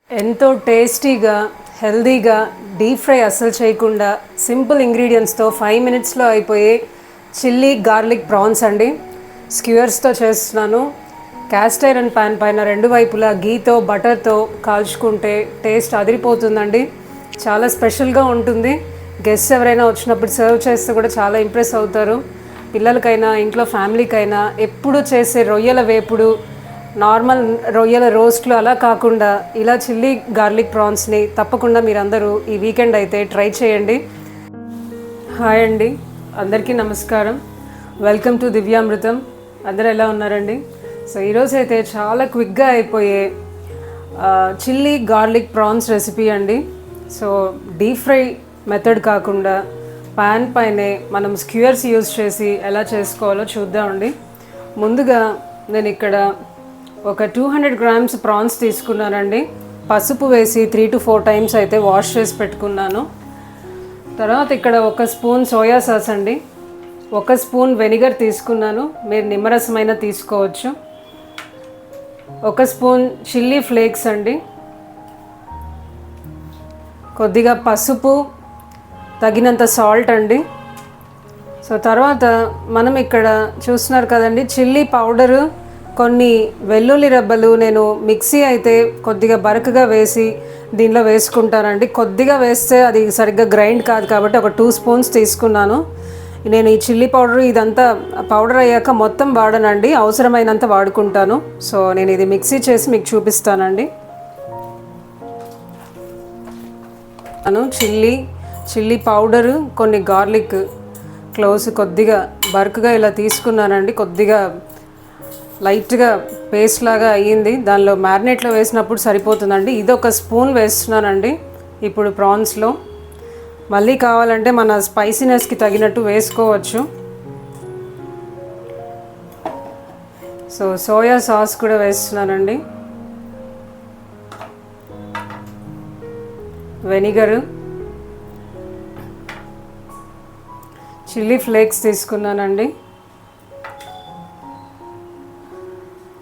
ఎంతో టేస్టీగా హెల్దీగా డీప్ ఫ్రై అస్సలు చేయకుండా సింపుల్ ఇంగ్రీడియంట్స్తో 5 మినిట్స్లో అయిపోయే చిల్లీ గార్లిక్ ప్రాన్స్ అండి. స్క్యూవర్స్తో చేస్తున్నాను. క్యాస్ట్ ఐరన్ ప్యాన్ పైన రెండు వైపులా గీతో బటర్తో కాల్చుకుంటే టేస్ట్ అదిరిపోతుందండి. చాలా స్పెషల్గా ఉంటుంది. గెస్ట్ ఎవరైనా వచ్చినప్పుడు సర్వ్ చేస్తే కూడా చాలా ఇంప్రెస్ అవుతారు. పిల్లలకైనా ఇంట్లో ఫ్యామిలీకైనా ఎప్పుడు చేసే రొయ్యల వేపుడు, నార్మల్ రొయ్యల రోస్ట్లు అలా కాకుండా ఇలా చిల్లీ గార్లిక్ ప్రాన్స్ని తప్పకుండా మీరందరూ ఈ వీకెండ్ అయితే ట్రై చేయండి. హాయ్ అండి, అందరికీ నమస్కారం. Welcome to Divyamrutham. అందరూ ఎలా ఉన్నారండి? సో ఈరోజు అయితే చాలా క్విక్గా అయిపోయే చిల్లీ గార్లిక్ ప్రాన్స్ రెసిపీ అండి. సో డీప్ ఫ్రై మెథడ్ కాకుండా ప్యాన్ పైనే మనం స్క్యూవర్స్ యూజ్ చేసి ఎలా చేసుకోవాలో చూద్దామండి. ముందుగా నేను ఇక్కడ ఒక 200 గ్రామ్స్ ప్రాన్స్ తీసుకున్నానండి. పసుపు వేసి 3 to 4 టైమ్స్ అయితే వాష్ చేసి పెట్టుకున్నాను. తర్వాత ఇక్కడ 1 స్పూన్ సోయా సాస్ అండి, 1 స్పూన్ వెనిగర్ తీసుకున్నాను. మీరు నిమ్మరసమైన తీసుకోవచ్చు. 1 స్పూన్ చిల్లీ ఫ్లేక్స్ అండి, కొద్దిగా పసుపు, తగినంత సాల్ట్ అండి. సో తర్వాత మనం ఇక్కడ చూస్తున్నారు కదండి చిల్లీ పౌడరు, కొన్ని వెల్లుల్లి రెబ్బలు నేను మిక్సీ అయితే కొద్దిగా బరకగా వేసి దీనిలో వేసుకుంటానండి. కొద్దిగా వేస్తే అది సరిగ్గా గ్రైండ్ కాదు కాబట్టి ఒక 2 స్పూన్స్ తీసుకున్నాను. నేను ఈ చిల్లీ పౌడర్ ఇదంతా పౌడర్ అయ్యాక మొత్తం వాడనండి, అవసరమైనంత వాడుకుంటాను. సో నేను ఇది మిక్సీ చేసి మీకు చూపిస్తానండి. చిల్లీ పౌడరు, కొన్ని గార్లిక్ క్లోవ్స్ కొద్దిగా బరకగా ఇలా తీసుకున్నానండి. కొద్దిగా లైట్గా పేస్ట్ లాగా అయ్యింది. దానిలో మ్యారినేట్లో వేసినప్పుడు సరిపోతుందండి. ఇది 1 స్పూన్ వేస్తున్నానండి ఇప్పుడు ప్రాన్స్లో. మళ్ళీ కావాలంటే మన స్పైసీనెస్కి తగినట్టు వేసుకోవచ్చు. సో సోయా సాస్ కూడా వేస్తున్నానండి, వెనిగరు, చిల్లీ ఫ్లేక్స్ తీసుకున్నానండి,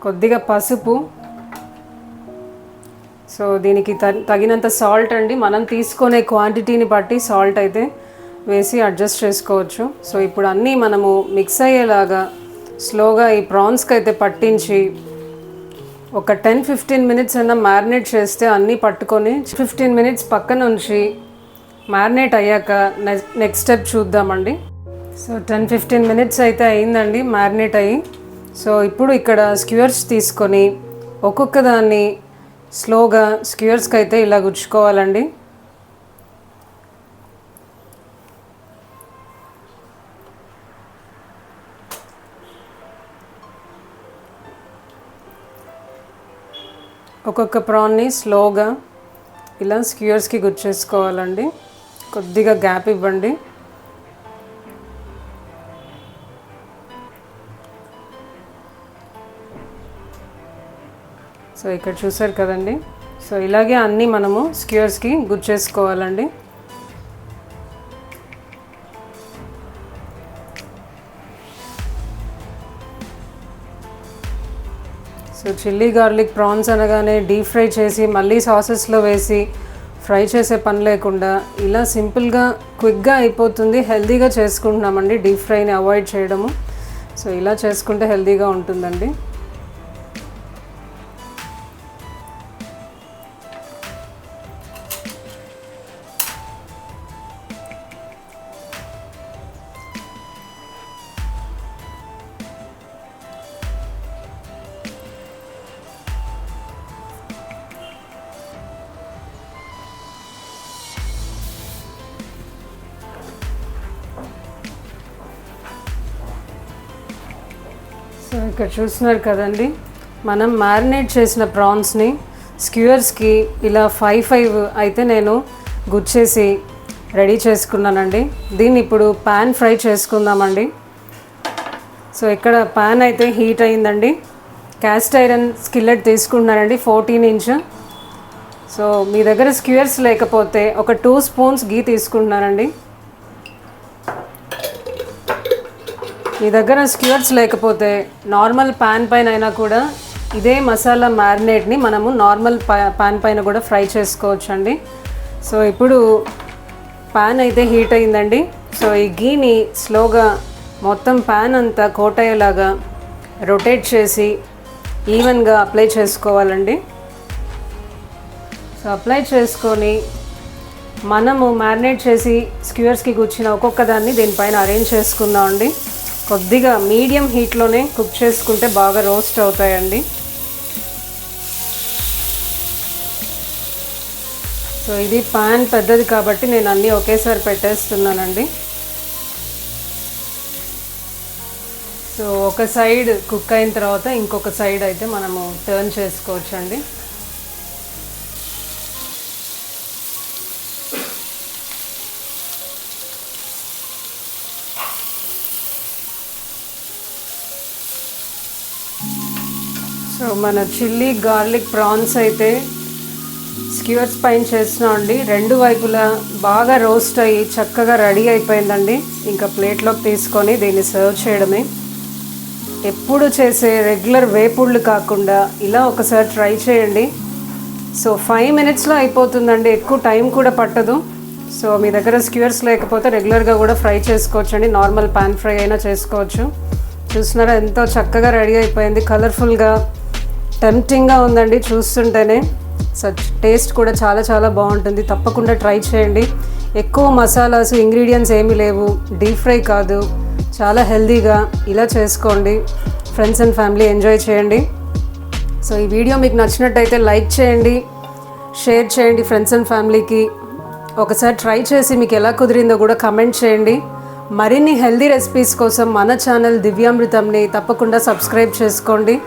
కొద్దిగా పసుపు. సో దీనికి తగినంత సాల్ట్ అండి. మనం తీసుకునే క్వాంటిటీని బట్టి సాల్ట్ అయితే వేసి అడ్జస్ట్ చేసుకోవచ్చు. సో ఇప్పుడు అన్నీ మనము మిక్స్ అయ్యేలాగా స్లోగా ఈ ప్రాన్స్కి అయితే పట్టించి ఒక 10-15 మినిట్స్ అయినా మ్యారినేట్ చేస్తే అన్నీ పట్టుకొని 15 మినిట్స్ పక్కన ఉంచి మ్యారినేట్ అయ్యాక నెక్స్ట్ స్టెప్ చూద్దామండి. సో 10-15 మినిట్స్ అయితే అయిందండి మ్యారినేట్ అయ్యి. సో ఇప్పుడు ఇక్కడ స్క్యూవర్స్ తీసుకొని ఒక్కొక్క దాన్ని స్లోగా స్క్యూవర్స్కి అయితే ఇలా గుచ్చుకోవాలండి. ఒక్కొక్క ప్రాన్ని స్లోగా ఇలా స్క్యూవర్స్కి గుచ్చేసుకోవాలండి. కొద్దిగా గ్యాప్ ఇవ్వండి. సో ఇక్కడ చూసారు కదండి. సో ఇలాగే అన్నీ మనము స్క్యూవర్స్కి గుచ్చేసుకోవాలండి. సో చిల్లీ గార్లిక్ ప్రాన్స్ అనగానే డీప్ ఫ్రై చేసి మళ్ళీ సాసెస్లో వేసి ఫ్రై చేసే పని లేకుండా ఇలా సింపుల్గా క్విక్గా అయిపోతుంది. హెల్తీగా చేసుకుంటున్నామండి, డీప్ ఫ్రైని అవాయిడ్ చేయడము. సో ఇలా చేసుకుంటే హెల్తీగా ఉంటుందండి. సో ఇక్కడ చూస్తున్నారు కదండి, మనం మ్యారినేట్ చేసిన ప్రాన్స్ని స్క్యూవర్స్కి ఇలా 5 అయితే నేను గుచ్చేసి రెడీ చేసుకున్నానండి. దీన్ని ఇప్పుడు ప్యాన్ ఫ్రై చేసుకుందామండి. సో ఇక్కడ ప్యాన్ అయితే హీట్ అయిందండి. క్యాస్ట్ ఐరన్ స్కిల్లెట్ తీసుకుంటున్నానండి, 14 ఇంచ్. సో మీ దగ్గర స్క్యూవర్స్ లేకపోతే ఒక 2 స్పూన్స్ గీ తీసుకుంటున్నానండి. మీ దగ్గర స్క్యూవర్స్ లేకపోతే నార్మల్ ప్యాన్ పైన అయినా కూడా ఇదే మసాలా మ్యారినేట్ని మనము నార్మల్ పాన్ పైన కూడా ఫ్రై చేసుకోవచ్చు అండి. సో ఇప్పుడు పాన్ అయితే హీట్ అయిందండి. సో ఈ గీని స్లోగా మొత్తం పాన్ అంతా కోట్ అయ్యేలాగా రొటేట్ చేసి ఈవెన్గా అప్లై చేసుకోవాలండి. సో అప్లై చేసుకొని మనము మ్యారినేట్ చేసి స్క్యూర్స్కి కూర్చిన ఒక్కొక్క దాన్ని దీనిపైన అరేంజ్ చేసుకుందాం అండి. కొద్దిగా మీడియం హీట్లోనే కుక్ చేసుకుంటే బాగా రోస్ట్ అవుతాయండి. సో ఇది పాన్ పెద్దది కాబట్టి నేను అన్నీ ఒకేసారి పెట్టేస్తున్నానండి. సో ఒక సైడ్ కుక్ అయిన తర్వాత ఇంకొక సైడ్ అయితే మనము టర్న్ చేసుకోవచ్చండి. సో మన చిల్లీ గార్లిక్ ప్రాన్స్ అయితే స్క్యూర్స్ పైన చేస్తున్నామండి. రెండు వైపులా బాగా రోస్ట్ అయ్యి చక్కగా రెడీ అయిపోయిందండి. ఇంకా ప్లేట్లోకి తీసుకొని దీన్ని సర్వ్ చేయడమే. ఎప్పుడు చేసే రెగ్యులర్ వేపుళ్ళు కాకుండా ఇలా ఒకసారి ట్రై చేయండి. సో 5 minutesలో అయిపోతుందండి, ఎక్కువ టైం కూడా పట్టదు. సో మీ దగ్గర స్క్యూర్స్ లేకపోతే రెగ్యులర్గా కూడా ఫ్రై చేసుకోవచ్చండి, నార్మల్ పాన్ ఫ్రై అయినా చేసుకోవచ్చు. చూస్తున్నారా ఎంతో చక్కగా రెడీ అయిపోయింది, కలర్ఫుల్గా టెంప్టింగ్గా ఉందండి చూస్తుంటేనే. సో టేస్ట్ కూడా చాలా చాలా బాగుంటుంది, తప్పకుండా ట్రై చేయండి. ఎక్కువ మసాలాస్ ఇంగ్రీడియంట్స్ ఏమీ లేవు, డీప్ ఫ్రై కాదు, చాలా హెల్తీగా ఇలా చేసుకోండి. ఫ్రెండ్స్ అండ్ ఫ్యామిలీ ఎంజాయ్ చేయండి. సో ఈ వీడియో మీకు నచ్చినట్టయితే లైక్ చేయండి, షేర్ చేయండి ఫ్రెండ్స్ అండ్ ఫ్యామిలీకి. ఒకసారి ట్రై చేసి మీకు ఎలా కుదిరిందో కూడా కమెంట్ చేయండి. మరిన్ని హెల్తీ రెసిపీస్ కోసం మన ఛానల్ దివ్యామృతంని తప్పకుండా సబ్స్క్రైబ్ చేసుకోండి.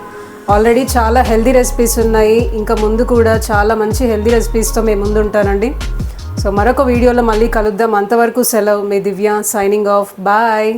ఆల్రెడీ చాలా హెల్తీ రెసిపీస్ ఉన్నాయి, ఇంకా ముందు కూడా చాలా మంచి హెల్తీ రెసిపీస్తో మేము ముందు ఉంటానండి. సో మరొక వీడియోలో మళ్ళీ కలుద్దాం. అంతవరకు సెలవు. మీ దివ్య సైనింగ్ ఆఫ్. బాయ్.